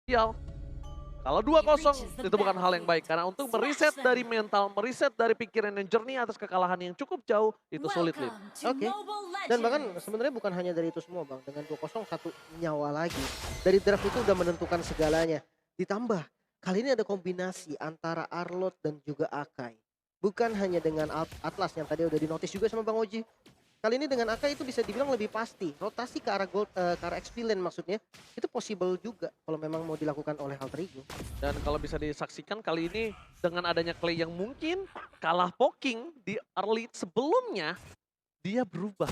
Sial. Kalau 2-0 itu bukan hal yang baik. Karena untuk meriset dari mental, meriset dari pikiran yang jernih atas kekalahan yang cukup jauh, itu sulit, Lim. Oke. Dan bahkan sebenarnya bukan hanya dari itu semua Bang. Dengan 2-0 satu nyawa lagi. Dari draft itu udah menentukan segalanya. Ditambah kali ini ada kombinasi antara Arlott dan juga Akai. Bukan hanya dengan Atlas yang tadi udah dinotis juga sama Bang Oji. Kali ini dengan Akai itu bisa dibilang lebih pasti. Rotasi ke arah gold, ke arah XP lane maksudnya. Itu possible juga kalau memang mau dilakukan oleh Alter Ego. Dan kalau bisa disaksikan kali ini dengan adanya Clay yang mungkin kalah poking di early sebelumnya, dia berubah.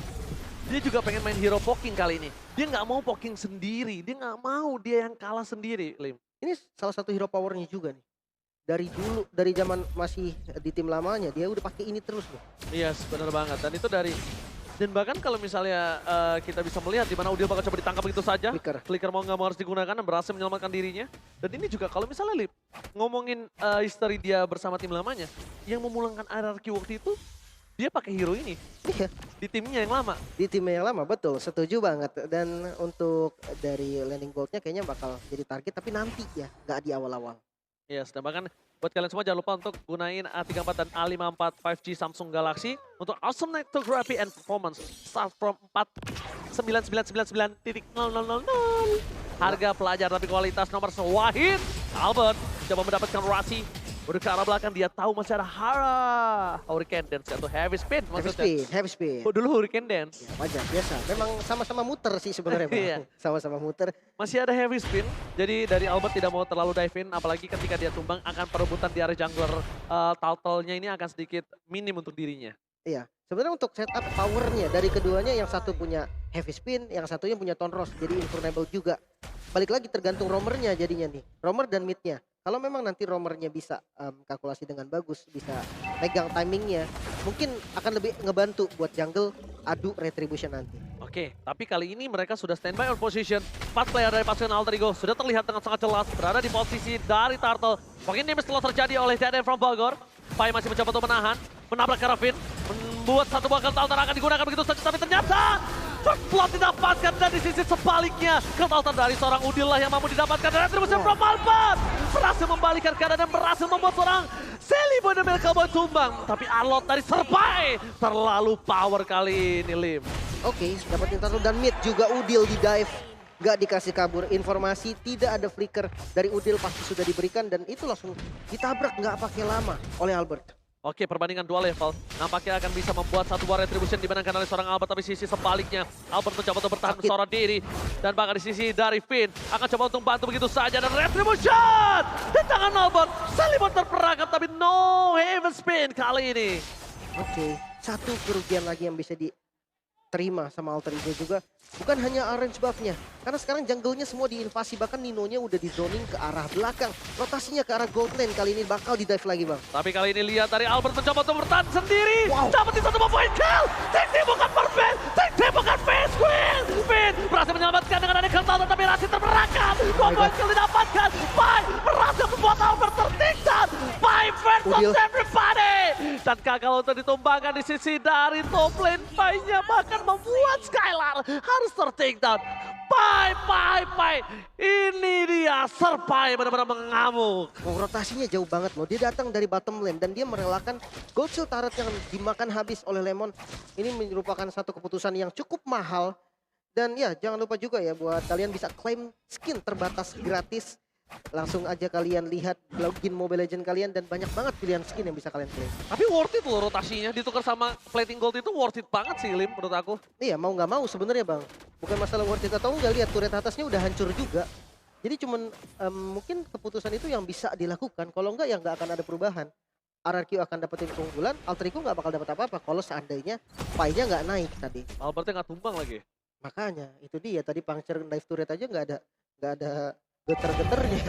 Dia juga pengen main hero poking kali ini. Dia nggak mau poking sendiri, dia nggak mau dia yang kalah sendiri, Lim. Ini salah satu hero powernya juga nih. Dari dulu, dari zaman masih di tim lamanya, dia udah pakai ini terus loh. Iya, yes, benar banget. Dan itu dari... Dan bahkan kalau misalnya kita bisa melihat di mana Udil bakal coba ditangkap begitu saja. Flicker mau nggak mau harus digunakan dan berhasil menyelamatkan dirinya. Dan ini juga kalau misalnya Lip, ngomongin history dia bersama tim lamanya, yang memulangkan RRQ waktu itu, dia pakai hero ini. Iya. Di timnya yang lama. Di timnya yang lama, betul. Setuju banget. Dan untuk dari landing goldnya kayaknya bakal jadi target, tapi nanti ya, nggak di awal-awal. Yes, dan bahkan buat kalian semua jangan lupa untuk gunain A34 dan A54 5G Samsung Galaxy untuk awesome photography and performance. Start from 49999.0000. Harga pelajar tapi kualitas nomor sewahid. Albert coba mendapatkan Rasi. Udah ke arah belakang, dia tahu masih ada Hurricane Dance atau Heavy Spin maksudnya. Heavy spin. Oh, dulu Hurricane Dance. Ya, wajar, biasa. Memang sama-sama muter sih sebenarnya Bang. Iya. Sama-sama muter. Masih ada Heavy Spin, jadi dari Albert tidak mau terlalu dive in, apalagi ketika dia tumbang akan perebutan di area jungler turtle-nya ini akan sedikit minim untuk dirinya. Iya, sebenarnya untuk setup powernya dari keduanya yang satu punya heavy spin, yang satunya punya Tonros, jadi invulnerable juga. Balik lagi tergantung roamernya jadinya nih, roamer dan midnya. Kalau memang nanti roamernya bisa kalkulasi dengan bagus, bisa pegang timingnya, mungkin akan lebih ngebantu buat jungle adu retribution nanti. Oke, tapi kali ini mereka sudah standby on position. 4 player dari pasukan Alter Ego sudah terlihat dengan sangat jelas berada di posisi dari Turtle. Mungkin damage telah terjadi oleh Jaden from Bogor. Pai masih mencoba untuk menahan, menabrak Karavin, membuat satu buah Keltalter akan digunakan begitu saja, tapi ternyata first blood didapatkan dan di sisi sebaliknya Keltalter dari seorang Udil lah yang mampu didapatkan dan retribusi from Albert berhasil membalikan keadaan dan berhasil membuat seorang Celiboy dan Melkaboy tumbang. Tapi Arlott dari Serpai terlalu power kali ini, Lim. Oke, dapetin turtle dan mid juga Udil di dive. Gak dikasih kabur, informasi tidak ada flicker dari Udil pasti sudah diberikan dan itu langsung ditabrak nggak pakai lama oleh Albert. Oke, perbandingan dua level nampaknya akan bisa membuat satu buah retribution dimenangkan oleh seorang Albert, tapi sisi sebaliknya Albert mencoba untuk bertahan seorang diri dan bahkan di sisi dari Finn akan coba untuk bantu begitu saja dan retribution di tangan Albert. Celiboy terperangkap tapi no heaven spin kali ini. Oke, satu kerugian lagi yang bisa diterima sama Alter Ego juga. Bukan hanya orange buff-nya, karena sekarang jungle-nya semua diinvasi, bahkan Nino-nya udah di zoning ke arah belakang. Rotasinya ke arah gold lane, kali ini bakal di-dive lagi Bang. Tapi kali ini lihat dari Albert mencoba untuk bertahan sendiri. Dapetin satu point kill. Tik bukan perfect, Tik bukan face queen. Finn berhasil menyelamatkan dengan adanya Keltalter tapi Rasi terperangkap. 2 point kill didapatkan. Pai berhasil membuat Albert tertiksan. Pai versus everybody. Dan gagal untuk ditumbangkan di sisi dari top lane. Pai-nya bahkan membuat Skylar harus ter-take down. Pai. Ini dia Serpai benar-benar mengamuk. Oh, rotasinya jauh banget loh. Dia datang dari bottom lane dan dia merelakan gold shield turret yang dimakan habis oleh Lemon. Ini merupakan satu keputusan yang cukup mahal. Dan ya jangan lupa juga ya buat kalian bisa claim skin terbatas gratis. Langsung aja kalian lihat login Mobile Legends kalian dan banyak banget pilihan skin yang bisa kalian claim. Tapi worth it loh rotasinya, ditukar sama plating gold itu worth it banget sih Lim menurut aku. Iya mau nggak mau sebenarnya Bang. Bukan masalah worth it atau enggak, lihat turret atasnya udah hancur juga. Jadi cuman mungkin keputusan itu yang bisa dilakukan, kalau enggak ya nggak akan ada perubahan. RRQ akan dapetin keunggulan, Alter Ego nggak bakal dapat apa-apa kalau seandainya Pai-nya nggak naik tadi. Albertnya nggak tumbang lagi. Makanya itu dia tadi puncture dive turret aja nggak ada geter-geternya.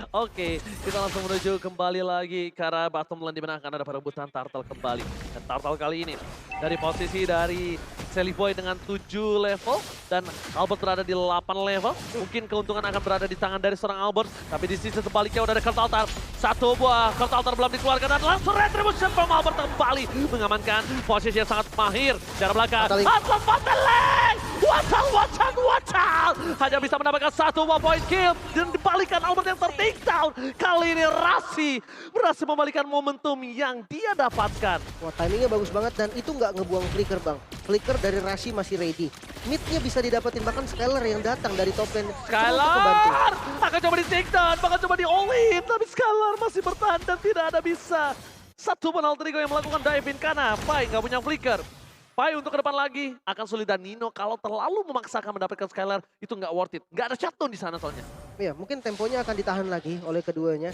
Oke, kita langsung menuju kembali lagi ke arah bottom lane di mana akan ada perebutan Turtle kembali. Dan Turtle kali ini dari posisi dari Celiboy dengan 7 level dan Albert berada di 8 level. Mungkin keuntungan akan berada di tangan dari seorang Albert, tapi di sisi sebaliknya udah ada Keltalter. Satu buah Keltalter belum dikeluarkan dan langsung retribution from Albert kembali mengamankan posisi yang sangat mahir. Dari belakang, Atlas Pateleng! Watch out! hanya bisa mendapatkan 1 point kill. Dan dibalikan Albert yang ter-takedown. Kali ini Rasi berhasil membalikan momentum yang dia dapatkan. Wah, timingnya bagus banget dan itu nggak ngebuang flicker, Bang. Flicker dari Rasi masih ready. Mid-nya bisa didapetin, bahkan Skylar yang datang dari top lane. Cuma untuk membantu. Skylar akan coba di-takedown, bahkan coba di-all-in. Tapi Skylar masih bertahan dan tidak ada bisa. Satu pun Alter Ego yang melakukan dive-in karena Pai nggak punya flicker. Pai untuk ke depan lagi akan sulit dan Nino kalau terlalu memaksakan mendapatkan Skylar itu nggak worth it. Nggak ada shutdown di sana soalnya. Iya, mungkin temponya akan ditahan lagi oleh keduanya.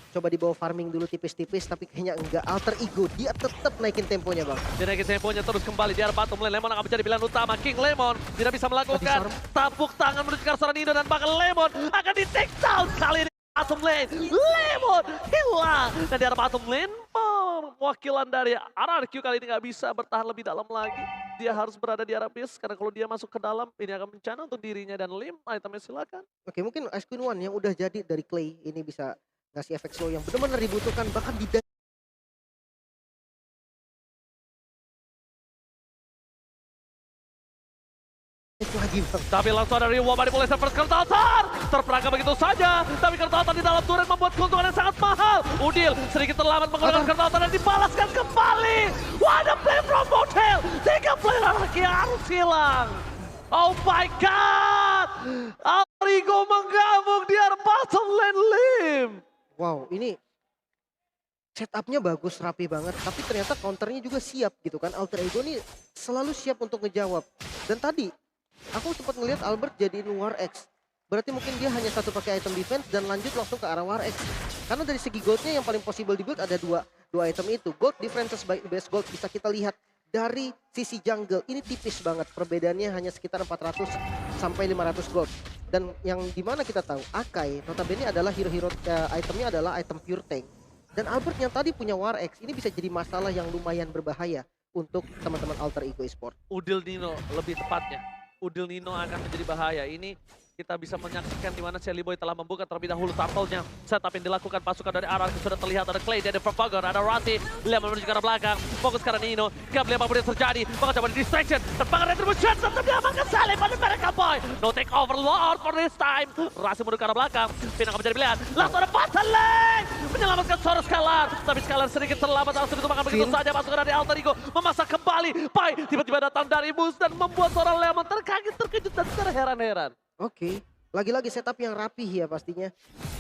Coba dibawa farming dulu tipis-tipis, tapi kayaknya enggak. Alter Ego, dia tetap naikin temponya, Bang. Dia naikin temponya terus kembali di arah bottom lane. Lemon akan menjadi pilihan utama. King Lemon tidak bisa melakukan tapuk tangan menuju ke arah Nino dan bahkan Lemon akan di-take down kali ini. Bottom lane, Lemon hilang. Dan di arah bottom lane, wakilan dari RRQ kali ini nggak bisa bertahan lebih dalam lagi. Dia harus berada di arah base, karena kalau dia masuk ke dalam, ini akan bencana untuk dirinya dan Lim. Itemnya silakan. Oke, mungkin Ice Queen One yang udah jadi dari Clay, ini bisa ngasih efek slow yang benar-benar dibutuhkan, bahkan di lagi, Bang. Tapi langsung ada reward dari Polisi first Kertaltar. Terperangkap begitu saja. Tapi Kertaltar di dalam turret membuat keuntungan yang sangat mahal. Udil sedikit terlambat menggunakan Kertaltar dan dibalaskan kembali. What a play from Motel. 3 player lagi harus hilang. Oh my god. Alrigo menggabung di arah bottom lane Lim. Wow, ini setupnya bagus, rapi banget. Tapi ternyata counternya juga siap gitu kan. Alter Ego nih selalu siap untuk ngejawab. Dan tadi aku sempat ngelihat Albert jadiin War X. Berarti mungkin dia hanya satu pakai item defense dan lanjut langsung ke arah War X. Karena dari segi goldnya yang paling possible di build ada dua item itu. Gold differences by best gold bisa kita lihat dari sisi jungle. Ini tipis banget, perbedaannya hanya sekitar 400 sampai 500 gold. Dan yang dimana kita tahu, Akai notabene adalah hero-hero itemnya adalah item pure tank. Dan Albert yang tadi punya War X, ini bisa jadi masalah yang lumayan berbahaya untuk teman-teman Alter Ego Esport. Udil Nino lebih tepatnya. Udil Nino akan menjadi bahaya. Ini kita bisa menyaksikan di mana Shelly Boy telah membuka terlebih dahulu turtle-nya. Setup yang dilakukan pasukan dari arah sudah terlihat. Ada Clay, ada Propagor, ada Rati. Lemon menuju ke arah belakang. Fokus ke arah Nino. Gak boleh apapun yang terjadi. Bahkan coba di distraction. Terpangan retribution. Tetap diamankan Shelly pada mereka boy. No take over Lord for this time. Rasi menuju ke arah belakang. Pinang akan menjadi pilihan. Langsung ada Battle Lane. Menyelamatkan Soros Skylar. Tapi Skylar sedikit terlambat. Langsung ditumbangkan begitu saja. Pasukan dari Alter Ego memasak kembali. Pai tiba-tiba datang dari bus dan membuat seorang Lemon terkaget, terkejut, dan terheran-heran. Oke. Lagi-lagi setup yang rapih ya pastinya.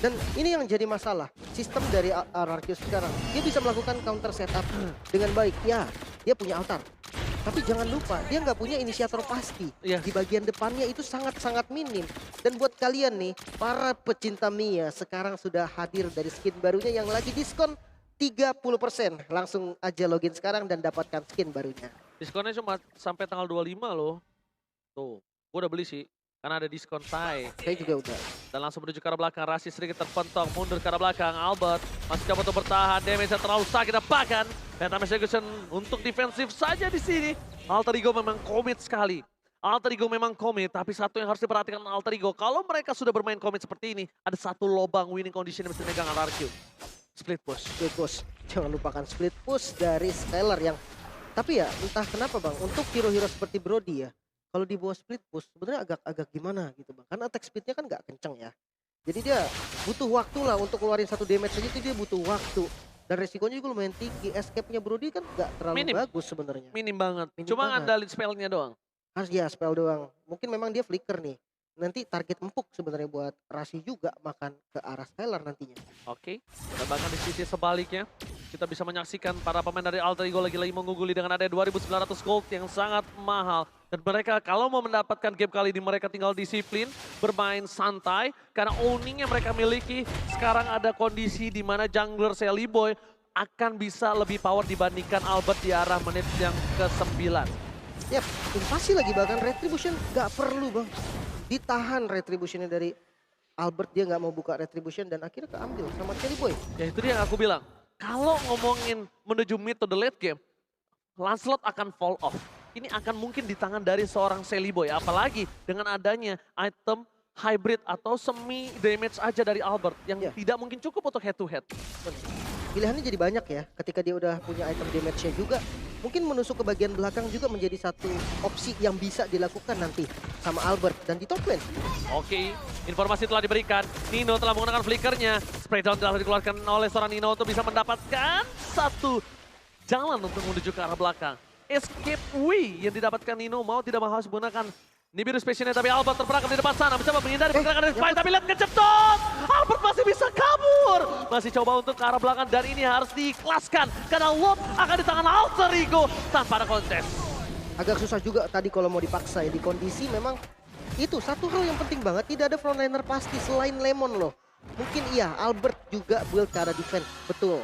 Dan ini yang jadi masalah. Sistem dari RRQ sekarang. Dia bisa melakukan counter setup dengan baik. Ya, dia punya altar. Tapi jangan lupa, dia nggak punya inisiator pasti. Iya. Di bagian depannya itu sangat-sangat minim. Dan buat kalian nih, para pecinta Mia sekarang sudah hadir dari skin barunya yang lagi diskon 30%. Langsung aja login sekarang dan dapatkan skin barunya. Diskonnya cuma sampai tanggal 25 loh. Tuh, gue udah beli sih. Karena ada diskon Sai. Saya juga udah. Dan langsung menuju ke arah belakang. Rasi sedikit terpentok. Mundur ke arah belakang. Albert masih coba untuk bertahan. Damage-nya terlalu sakit. Bahkan Phantom Execution untuk defensif saja di sini. Alter Ego memang komit sekali. Alter Ego memang komit. Tapi satu yang harus diperhatikan Alter Ego. Kalau mereka sudah bermain komit seperti ini. Ada satu lobang winning condition yang bisa megang RRQ. Split push. Split push. Jangan lupakan split push dari Skylar yang... Tapi ya entah kenapa Bang. Untuk hero-hero seperti Brody ya. Kalau di bawah split push sebenarnya agak gimana gitu Bang. Karena attack speednya kan nggak kenceng ya. Jadi dia butuh waktu lah untuk keluarin satu damage saja itu dia butuh waktu. Dan resikonya juga lumayan tinggi. Escape-nya Brody kan nggak terlalu bagus sebenarnya. Minim banget. Minim Cuma banget. ngandalin spellnya doang. Harus ya spell doang. Mungkin memang dia flicker nih. Nanti target empuk sebenarnya buat Rasi juga makan ke arah Skylar nantinya. Oke. Dan bahkan di sisi sebaliknya. Kita bisa menyaksikan para pemain dari Alter Ego lagi-lagi mengungguli dengan ada 2.900 gold yang sangat mahal. Dan mereka kalau mau mendapatkan game kali ini mereka tinggal disiplin, bermain santai. Karena owning yang mereka miliki sekarang ada kondisi di mana jungler Shelly Boy akan bisa lebih power dibandingkan Albert di arah menit yang ke-9. Yap, invasi lagi bahkan Retribution nggak perlu Bang. Ditahan Retributionnya dari Albert, dia nggak mau buka Retribution dan akhirnya keambil sama Shelly Boy. Ya itu dia yang aku bilang. Kalau ngomongin menuju mid to the late game, Lancelot akan fall off. Ini akan mungkin di tangan dari seorang Shelly Boy. Apalagi dengan adanya item hybrid atau semi damage aja dari Albert. Yang tidak mungkin cukup untuk head to head. pilihannya jadi banyak ya. Ketika dia udah punya item damage-nya juga, mungkin menusuk ke bagian belakang juga menjadi satu opsi yang bisa dilakukan nanti sama Albert. Dan di top lane, Oke, informasi telah diberikan. Nino telah menggunakan flickernya. Spray down telah dikeluarkan oleh seorang Nino untuk bisa mendapatkan satu jalan untuk menuju ke arah belakang. Escape way yang didapatkan Nino mau tidak mau harus menggunakan Nibiru Specialnya, tapi Albert terperangkap di depan sana. Mencoba menghindari pergerakan dari Spy, tapi lihat kecetot! Albert masih bisa kabur! Masih coba untuk ke arah belakang dan ini harus diikhlaskan. Karena Lot akan di tangan Alter Ego tanpa ada kontes. agak susah juga tadi kalau mau dipaksa ya. Di kondisi memang itu satu hal yang penting banget. Tidak ada frontliner pasti selain Lemon loh. Mungkin iya Albert juga build ke arah defense, betul.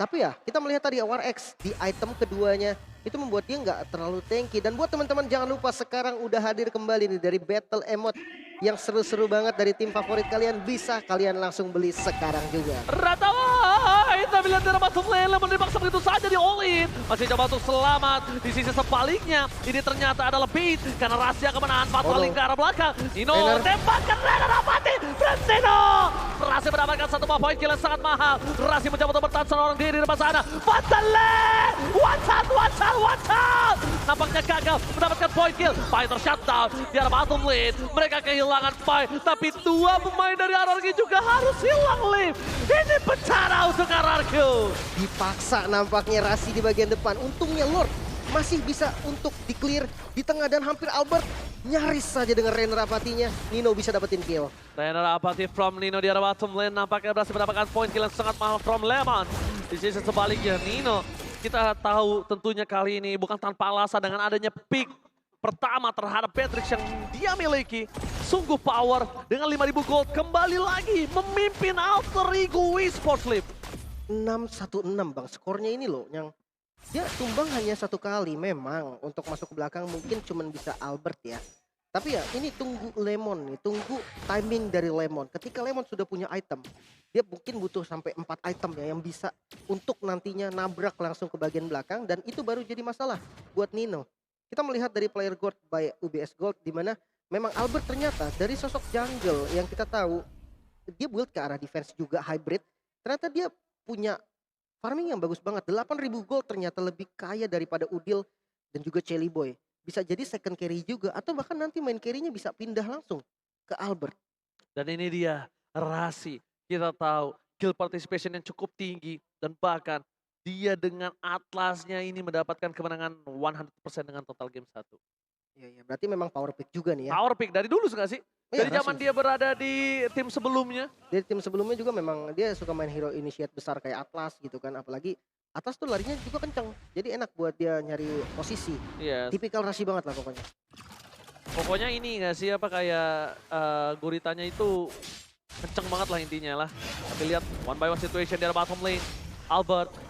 Tapi ya kita melihat tadi War X di item keduanya itu membuat dia nggak terlalu tanky. Dan buat teman-teman jangan lupa sekarang udah hadir kembali nih dari Battle Emote yang seru-seru banget dari tim favorit kalian. Bisa kalian langsung beli sekarang juga. Ratawai, tapi lihat dari masuk lane, Lemon dipaksa begitu saja di all in. Masih coba untuk selamat. Di sisi sebaliknya, ini ternyata adalah bait. Karena Rahasia akan menahan Fatwaling ke arah belakang. Nino tembakkan Renner Apati. Brentino berhasil mendapatkan satu buah point kill yang sangat mahal. Rahasia mencoba untuk bertahan seorang diri di depan sana. Fatwaling, one shot. Nampaknya gagal mendapatkan point kill. Pai tershutdown di arah bottom lane. Mereka kehilangan Pai, tapi dua pemain dari RRQ juga harus hilang lane. Ini bencana untuk RRQ. Dipaksa nampaknya Rasi di bagian depan. Untungnya Lord masih bisa untuk di-clear di tengah dan hampir Albert nyaris saja dengan Renner Apatinya. Nino bisa dapetin kill. Renner Apati from Nino di arah bottom lane nampaknya berhasil mendapatkan point kill yang sangat mahal from Lemon. Di sisi sebaliknya Nino, kita tahu tentunya kali ini bukan tanpa alasan dengan adanya pick pertama terhadap Patrick yang dia miliki. Sungguh power dengan 5.000 gold kembali lagi memimpin Alter Ego Esports League. 6-1-6 bang, skornya ini loh yang dia tumbang hanya satu kali. Memang untuk masuk ke belakang mungkin cuman bisa Albert ya. Tapi ya ini tunggu Lemon nih, tunggu timing dari Lemon. Ketika Lemon sudah punya item, dia mungkin butuh sampai 4 item ya yang bisa untuk nantinya nabrak langsung ke bagian belakang. Dan itu baru jadi masalah buat Nino. Kita melihat dari player Gold by UBS Gold di mana memang Albert ternyata dari sosok jungle yang kita tahu dia build ke arah defense juga hybrid. Ternyata dia punya farming yang bagus banget. 8.000 gold ternyata lebih kaya daripada Udil dan juga Chelly Boy. Bisa jadi second carry juga atau bahkan nanti main carry-nya bisa pindah langsung ke Albert. Dan ini dia Rasi. Kita tahu kill participation yang cukup tinggi dan bahkan dia dengan Atlasnya ini mendapatkan kemenangan 100% dengan total game 1. Iya, berarti memang power pick juga nih ya. Power pick dari dulu nggak sih? Iya, Dari zaman Rasi. dia berada di tim sebelumnya. Dari tim sebelumnya juga memang dia suka main hero initiate besar kayak Atlas gitu kan. Apalagi Atlas tuh larinya juga kenceng. Jadi enak buat dia nyari posisi. Iya. Tipikal Rasi banget lah pokoknya. Pokoknya ini nggak sih apa kayak guritanya itu kenceng banget lah intinya lah. Tapi lihat one by one situation di arah bottom lane. Albert.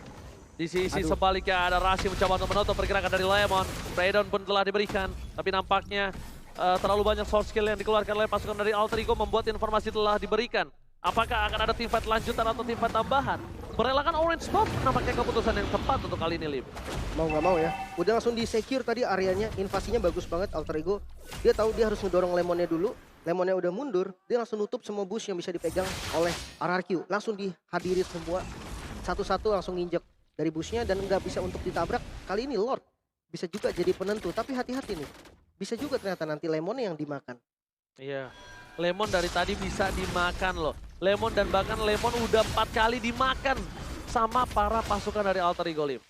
Di sisi sebaliknya ada Rasi mencoba untuk menutup pergerakan dari Lemon. Breakdown pun telah diberikan. Tapi nampaknya terlalu banyak source skill yang dikeluarkan oleh pasukan dari Alter Ego membuat informasi telah diberikan. Apakah akan ada teamfight lanjutan atau teamfight tambahan? Merelakan orange buff nampaknya keputusan yang tepat untuk kali ini, Lim. Mau nggak mau ya. Udah langsung di secure tadi areanya. Invasinya bagus banget Alter Ego. Dia tahu dia harus ngedorong Lemonnya dulu. Lemonnya udah mundur. Dia langsung nutup semua bush yang bisa dipegang oleh RRQ. Langsung dihadiri semua. Satu-satu langsung nginjek dari bushnya dan nggak bisa untuk ditabrak. Kali ini Lord bisa juga jadi penentu. Tapi hati-hati nih. Bisa juga ternyata nanti Lemonnya yang dimakan. Iya. Lemon dari tadi bisa dimakan loh. Lemon dan bahkan Lemon udah 4 kali dimakan sama para pasukan dari Alter Ego, Lim.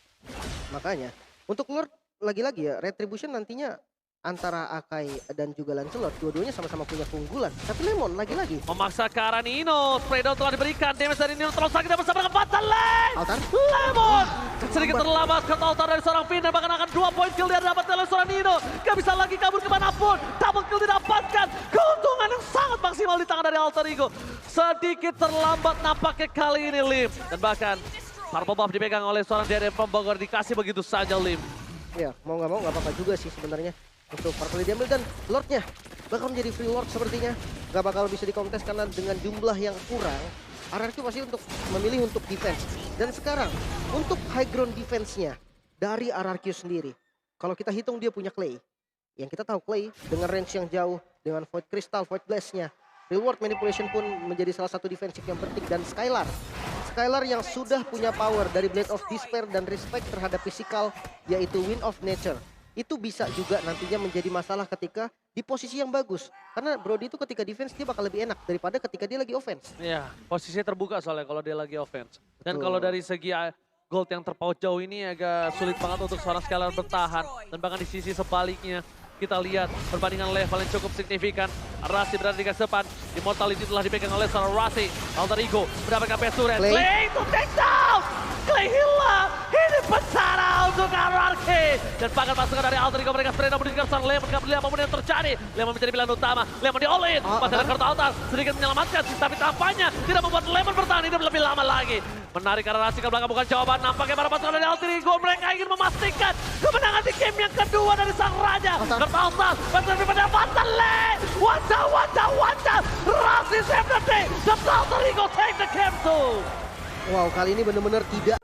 Makanya untuk Lord lagi-lagi ya Retribution nantinya antara Akai dan juga Lancelot dua-duanya sama-sama punya keunggulan. Tapi Lemon lagi-lagi Memaksa ke arah Nino. Spray down telah diberikan. Damage dari Nino terlalu sakit bersama dengan Fatal Lane. Altar Lemon sedikit terlambat ke altar dari seorang Finn dan bahkan akan 2 point kill dia dapatkan oleh seorang Nino. Gak bisa lagi kabur kemanapun. Double kill didapatkan. Keuntungan yang sangat maksimal di tangan dari Alter Ego. Sedikit terlambat nampaknya kali ini, Lim. Dan bahkan purple buff dipegang oleh seorang DRM from Bogor dikasih begitu saja, Lim. ya mau nggak mau nggak apa-apa juga sih sebenarnya untuk Purple diambil dan Lordnya bakal menjadi free Lord sepertinya. Gak bakal bisa dikontes karena dengan jumlah yang kurang RRQ pasti untuk memilih untuk defense. Dan sekarang untuk high ground defense-nya dari RRQ sendiri. Kalau kita hitung dia punya Clay. Yang kita tahu Clay dengan range yang jauh dengan Void Crystal, Void Blast-nya. Reward Manipulation pun menjadi salah satu defensif yang penting dan Skylar Skylar yang sudah punya power dari Blade of Despair dan respect terhadap fisikal yaitu Wind of Nature. Itu bisa juga nantinya menjadi masalah ketika di posisi yang bagus. Karena Brody itu ketika defense dia bakal lebih enak daripada ketika dia lagi offense. Iya, posisinya terbuka soalnya kalau dia lagi offense. Dan Betul. kalau dari segi gold yang terpaut jauh ini agak sulit banget untuk seorang Skylar bertahan. Dan bahkan di sisi sebaliknya kita lihat perbandingan level yang cukup signifikan. Rasi berada di garis depan. Immortality telah dipegang oleh seorang Rasi. Alter Ego mendapatkan PS turret. Clay to take down! Clay hilang! Ini bencana untuk RRQ. Dan bahkan pasukan dari Alter Ego mereka sprint menuju ke sana. Lemon gak peduli apapun yang terjadi. Lemon menjadi pilihan utama. Lemon di all-in. Masih ada kartu altar. Sedikit menyelamatkan. Tapi tampaknya tidak membuat Lemon bertahan hidup lebih lama lagi. Menarik karena Rasi ke belakang bukan jawaban. Nampaknya para pasukan dari Alter Ego mereka ingin memastikan kemenangan di game yang kedua dari sang raja. Kartu altar. Berarti pendapatan Le. Wajah. Rasi save the day. The Alter Ego take the game too. Wow, kali ini benar-benar tidak